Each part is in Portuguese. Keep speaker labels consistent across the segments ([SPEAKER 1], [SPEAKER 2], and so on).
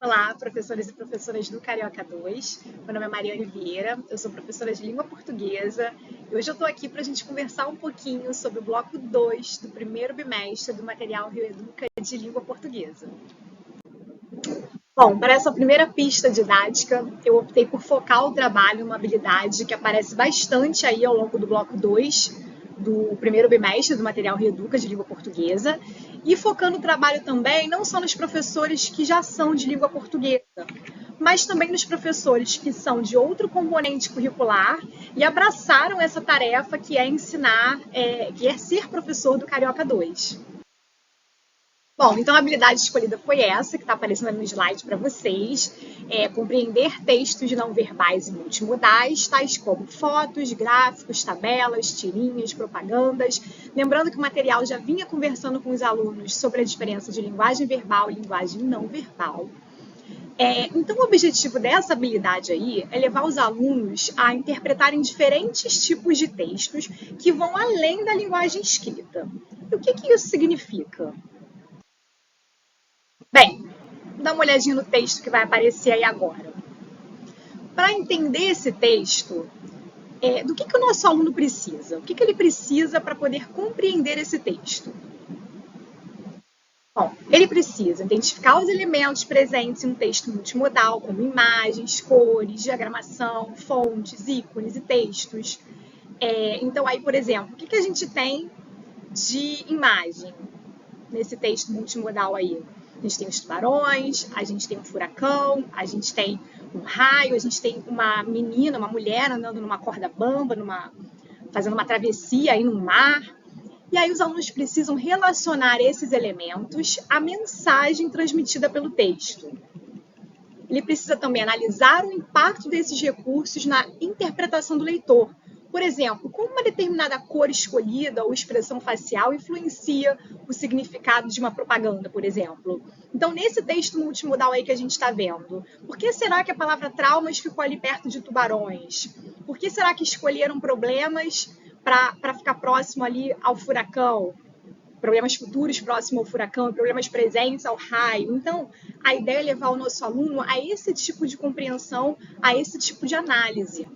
[SPEAKER 1] Olá, professores e professoras do Carioca 2. Meu nome é Mariane Vieira, eu sou professora de língua portuguesa e hoje eu estou aqui para a gente conversar um pouquinho sobre o bloco 2 do primeiro bimestre do material Rio Educa de língua portuguesa. Bom, para essa primeira pista didática, eu optei por focar o trabalho em uma habilidade que aparece bastante aí ao longo do bloco 2 do primeiro bimestre do material Rio Educa de língua portuguesa e focando o trabalho também não só nos professores que já são de língua portuguesa, mas também nos professores que são de outro componente curricular e abraçaram essa tarefa que é ensinar, que é ser professor do Carioca 2. Bom, então a habilidade escolhida foi essa, que está aparecendo no slide para vocês. Compreender textos não verbais e multimodais, tais como fotos, gráficos, tabelas, tirinhas, propagandas. Lembrando que o material já vinha conversando com os alunos sobre a diferença de linguagem verbal e linguagem não verbal. Então, o objetivo dessa habilidade aí é levar os alunos a interpretarem diferentes tipos de textos que vão além da linguagem escrita. E o que isso significa? Bem, dá uma olhadinha no texto que vai aparecer aí agora. Para entender esse texto, do que o nosso aluno precisa? O que ele precisa para poder compreender esse texto? Bom, ele precisa identificar os elementos presentes em um texto multimodal, como imagens, cores, diagramação, fontes, ícones e textos. Então, aí, por exemplo, o que a gente tem de imagem nesse texto multimodal aí? A gente tem os tubarões, a gente tem um furacão, a gente tem um raio, a gente tem uma menina, uma mulher andando numa corda bamba, fazendo uma travessia aí no mar. E aí os alunos precisam relacionar esses elementos à mensagem transmitida pelo texto. Ele precisa também analisar o impacto desses recursos na interpretação do leitor. Por exemplo, como uma determinada cor escolhida ou expressão facial influencia o significado de uma propaganda, por exemplo. Então, nesse texto multimodal aí que a gente está vendo, por que será que a palavra traumas ficou ali perto de tubarões? Por que será que escolheram problemas para ficar próximo ali ao furacão? Problemas futuros próximo ao furacão, problemas presentes ao raio. Então, a ideia é levar o nosso aluno a esse tipo de compreensão, a esse tipo de análise.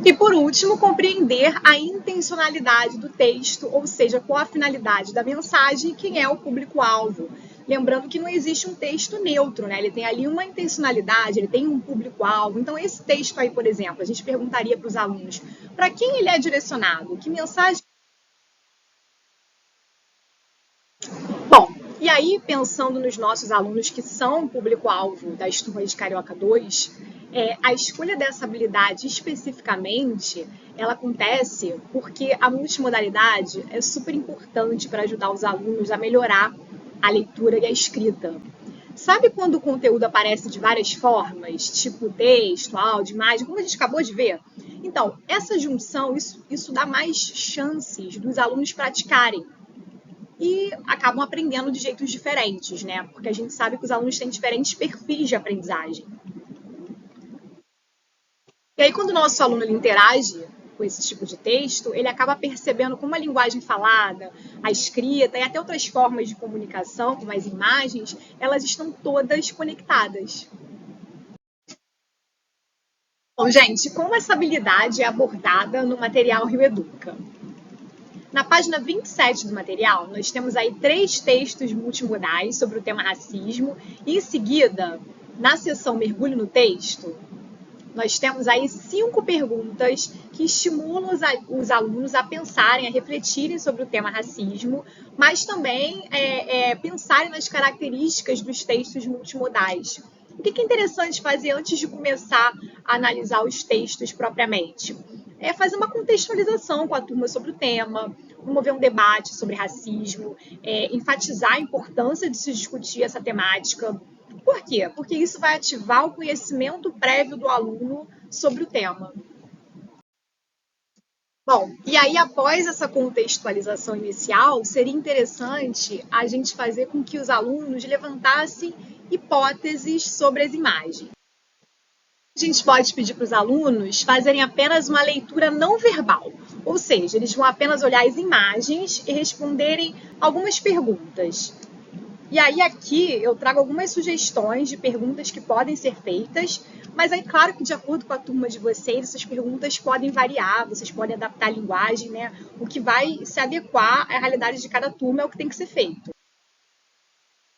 [SPEAKER 1] E, por último, compreender a intencionalidade do texto, ou seja, qual a finalidade da mensagem e quem é o público-alvo. Lembrando que não existe um texto neutro, né? Ele tem ali uma intencionalidade, ele tem um público-alvo. Então, esse texto aí, por exemplo, a gente perguntaria para os alunos para quem ele é direcionado, que mensagem. Bom, e aí, pensando nos nossos alunos que são o público-alvo das turmas de Carioca 2, a escolha dessa habilidade especificamente, ela acontece porque a multimodalidade é super importante para ajudar os alunos a melhorar a leitura e a escrita. Sabe quando o conteúdo aparece de várias formas, tipo texto, áudio, imagem, como a gente acabou de ver? Então, essa junção, isso dá mais chances dos alunos praticarem e acabam aprendendo de jeitos diferentes, né? Porque a gente sabe que os alunos têm diferentes perfis de aprendizagem. E aí, quando o nosso aluno ele interage com esse tipo de texto, ele acaba percebendo como a linguagem falada, a escrita e até outras formas de comunicação, como as imagens, elas estão todas conectadas. Bom, gente, como essa habilidade é abordada no material Rio Educa? Na página 27 do material, nós temos aí 3 textos multimodais sobre o tema racismo e, em seguida, na seção Mergulho no Texto, nós temos aí 5 perguntas que estimulam os alunos a pensarem, a refletirem sobre o tema racismo, mas também pensarem nas características dos textos multimodais. O que é interessante fazer antes de começar a analisar os textos propriamente? É fazer uma contextualização com a turma sobre o tema, promover um debate sobre racismo, enfatizar a importância de se discutir essa temática. Por quê? Porque isso vai ativar o conhecimento prévio do aluno sobre o tema. Bom, e aí após essa contextualização inicial, seria interessante a gente fazer com que os alunos levantassem hipóteses sobre as imagens. A gente pode pedir para os alunos fazerem apenas uma leitura não verbal, ou seja, eles vão apenas olhar as imagens e responderem algumas perguntas. E aí aqui eu trago algumas sugestões de perguntas que podem ser feitas, mas aí claro que de acordo com a turma de vocês, essas perguntas podem variar, vocês podem adaptar a linguagem, né? O que vai se adequar à realidade de cada turma é o que tem que ser feito.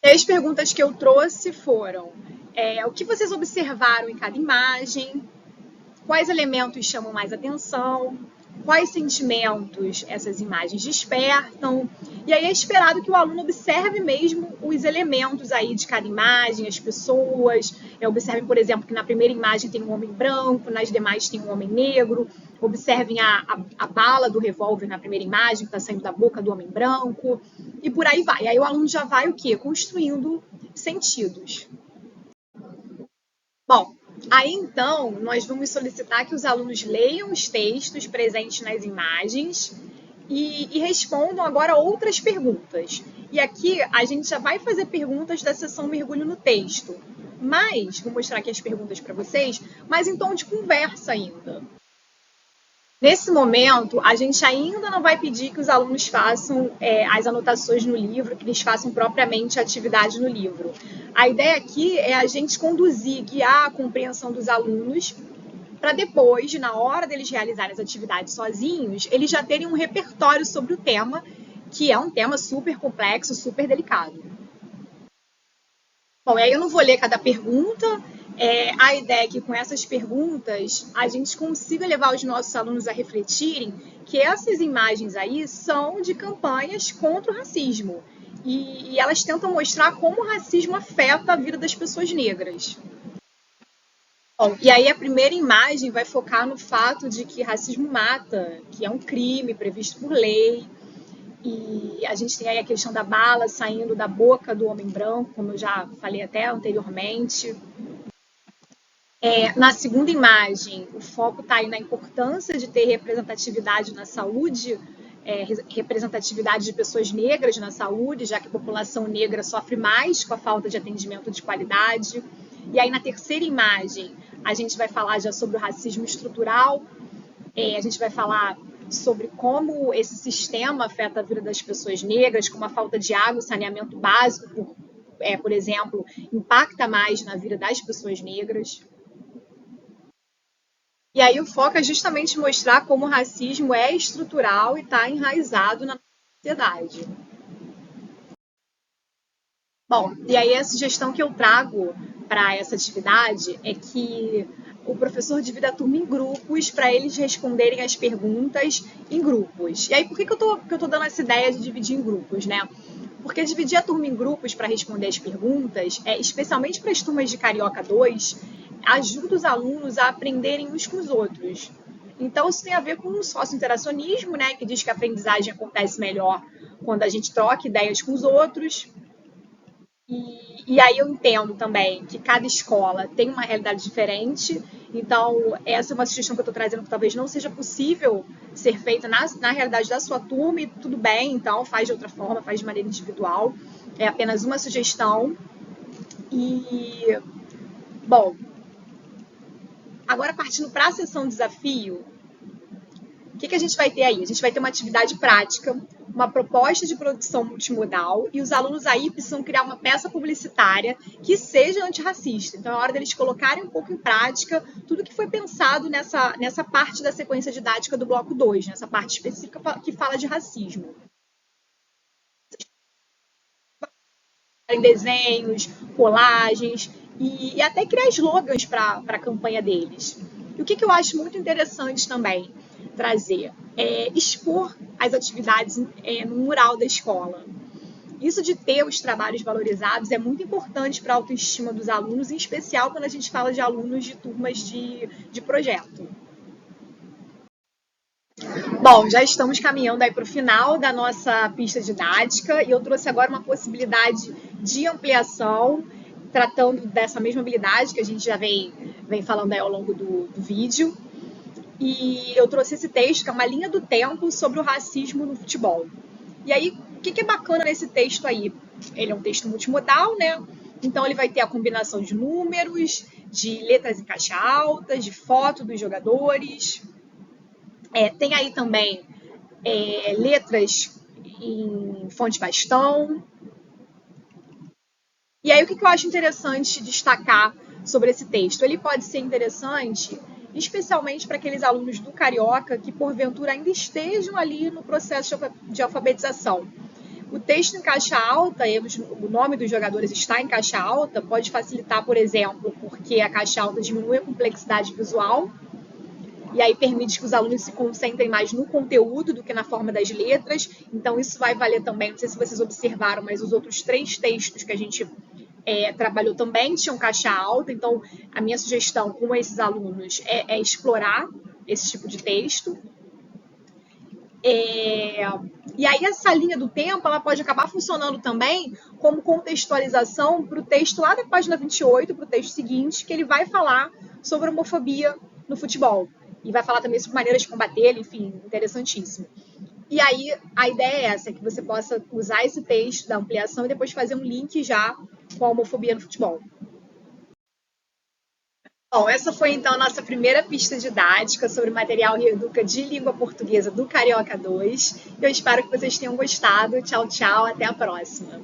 [SPEAKER 1] E as perguntas que eu trouxe foram: o que vocês observaram em cada imagem? Quais elementos chamam mais atenção? Quais sentimentos essas imagens despertam? E aí é esperado que o aluno observe mesmo os elementos aí de cada imagem, as pessoas. Observem, por exemplo, que na primeira imagem tem um homem branco, nas demais tem um homem negro. Observem a bala do revólver na primeira imagem, que está saindo da boca do homem branco. E por aí vai. Aí o aluno já vai o quê? Construindo sentidos. Bom, aí então nós vamos solicitar que os alunos leiam os textos presentes nas imagens e respondam agora outras perguntas. E aqui a gente já vai fazer perguntas da sessão Mergulho no Texto, mas vou mostrar aqui as perguntas para vocês, mas em tom de conversa ainda. Nesse momento, a gente ainda não vai pedir que os alunos façam as anotações no livro, que eles façam propriamente a atividade no livro. A ideia aqui é a gente conduzir, guiar a compreensão dos alunos, para depois, na hora deles realizarem as atividades sozinhos, eles já terem um repertório sobre o tema, que é um tema super complexo, super delicado. Bom, aí eu não vou ler cada pergunta. A ideia é que com essas perguntas a gente consiga levar os nossos alunos a refletirem que essas imagens aí são de campanhas contra o racismo. E elas tentam mostrar como o racismo afeta a vida das pessoas negras. Bom, e aí a primeira imagem vai focar no fato de que racismo mata, que é um crime previsto por lei. E a gente tem aí a questão da bala saindo da boca do homem branco, como eu já falei até anteriormente. Na segunda imagem, o foco está aí na importância de ter representatividade na saúde, representatividade de pessoas negras na saúde, já que a população negra sofre mais com a falta de atendimento de qualidade. E aí, na terceira imagem, a gente vai falar já sobre o racismo estrutural, a gente vai falar sobre como esse sistema afeta a vida das pessoas negras, como a falta de água e saneamento básico, por exemplo, impacta mais na vida das pessoas negras. E aí o foco é justamente mostrar como o racismo é estrutural e está enraizado na sociedade. Bom, e aí a sugestão que eu trago para essa atividade é que o professor divida a turma em grupos para eles responderem as perguntas em grupos. E aí por que eu tô dando essa ideia de dividir em grupos, né? Porque dividir a turma em grupos para responder as perguntas, especialmente para as turmas de Carioca 2, ajuda os alunos a aprenderem uns com os outros. Então, isso tem a ver com o sócio-interacionismo, né, que diz que a aprendizagem acontece melhor quando a gente troca ideias com os outros. E aí eu entendo também que cada escola tem uma realidade diferente, então essa é uma sugestão que eu estou trazendo que talvez não seja possível ser feita na realidade da sua turma, e tudo bem, então faz de outra forma, faz de maneira individual, é apenas uma sugestão. E, bom, agora partindo para a sessão desafio, o que a gente vai ter aí? A gente vai ter uma atividade prática, uma proposta de produção multimodal, e os alunos aí precisam criar uma peça publicitária que seja antirracista. Então é hora deles colocarem um pouco em prática tudo que foi pensado nessa parte da sequência didática do bloco 2, nessa parte específica que fala de racismo. Em desenhos, colagens e até criar slogans para a campanha deles. E o que eu acho muito interessante também trazer expor as atividades no mural da escola. Isso de ter os trabalhos valorizados é muito importante para a autoestima dos alunos, em especial quando a gente fala de alunos de turmas de projeto. Bom, já estamos caminhando aí para o final da nossa pista didática e eu trouxe agora uma possibilidade de ampliação, tratando dessa mesma habilidade que a gente já vem falando aí ao longo do vídeo. E eu trouxe esse texto, que é uma linha do tempo sobre o racismo no futebol. E aí, o que é bacana nesse texto aí? Ele é um texto multimodal, né? Então, ele vai ter a combinação de números, de letras em caixa alta, de foto dos jogadores. Tem aí também letras em fonte bastão. E aí, o que eu acho interessante destacar sobre esse texto? Ele pode ser interessante, especialmente para aqueles alunos do Carioca que, porventura, ainda estejam ali no processo de alfabetização. O texto em caixa alta, o nome dos jogadores está em caixa alta, pode facilitar, por exemplo, porque a caixa alta diminui a complexidade visual, e aí permite que os alunos se concentrem mais no conteúdo do que na forma das letras. Então, isso vai valer também, não sei se vocês observaram, mas os outros 3 textos que a gente trabalhou também tinham caixa alta. Então, a minha sugestão com esses alunos é explorar esse tipo de texto. E aí, essa linha do tempo, ela pode acabar funcionando também como contextualização para o texto lá da página 28, para o texto seguinte, que ele vai falar sobre homofobia no futebol. E vai falar também sobre maneiras de combater, enfim, interessantíssimo. E aí, a ideia é essa, que você possa usar esse texto da ampliação e depois fazer um link já com a homofobia no futebol. Bom, essa foi então a nossa primeira pista didática sobre o material Reeduca de língua portuguesa do Carioca 2. Eu espero que vocês tenham gostado. Tchau, tchau, até a próxima.